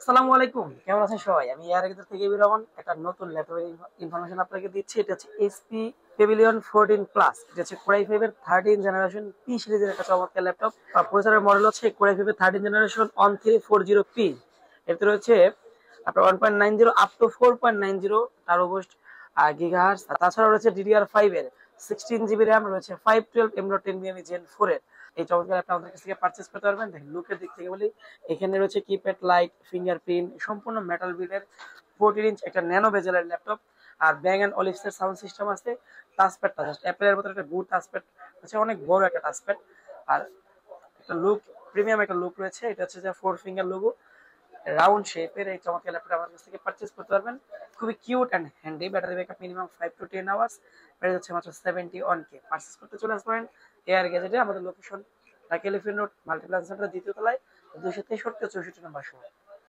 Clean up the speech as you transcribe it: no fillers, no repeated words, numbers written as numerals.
আসসালামু আলাইকুম, কেমন আছেন সবাই? আমি এর আগে থেকে বিরমন একটা নতুন ল্যাপটপের ইনফরমেশন আপনাকে দিচ্ছি। এটা হচ্ছে এইচপি পেভিলিয়ন 14 প্লাস। এটা হচ্ছে কোরাই 5 এর 13 জেনারেশন পি সিরিজের একটা চমৎকার ল্যাপটপ। প্রসেসরের মডেল হচ্ছে কোরাই 5 এর 13 জেনারেশন 1340 পি। এতে রয়েছে আপনার 1.90 আপ টু 4.90 টার্বোবুস্ট গিগাহার্টজ। তাছাড়া রয়েছে DDR5 এর 16 জিবি র্যাম, রয়েছে 512 M.2 Gen 4 এর। এই চমৎকার ল্যাপটপ আমাদের কাছ থেকে পারচেজ করতে পারবেন। দেখেন লুকের দিক থেকে বলি, এখানে রয়েছে কিপ্যাড লাইট, ফিঙ্গারপ্রিন্ট, সম্পূর্ণ মেটাল বিল্ডের 14 ইঞ্চ একটা ন্যানো বেজেলের ল্যাপটপ। আর ব্যাং এন্ড অলিভসের সাউন্ড সিস্টেম আছে। টাচপ্যাডটা জাস্ট অ্যাপেলের মতো একটা গুড টাচপ্যাড আছে, অনেক বড় একটা টাচপ্যাড। আর একটা লুক, প্রিমিয়াম একটা লুক রয়েছে। এটা হচ্ছে যে 4 ফিঙ্গার লোগো, রাউন্ড শেপের এই চমৎকার ল্যাপটপ আমার কাছ থেকে পারচেজ করতে পারবেন। খুবই cute and handy, battery backup minimum 5 to 10 hours. Price হচ্ছে মাত্র 71K। পারচেজ করতে চলে আসবেন এয়ার গ্যাজেটে। আমাদের location Dhaka elephant road Multiplan centre দ্বিতীয় তলায় 263 64 নম্বর শপ।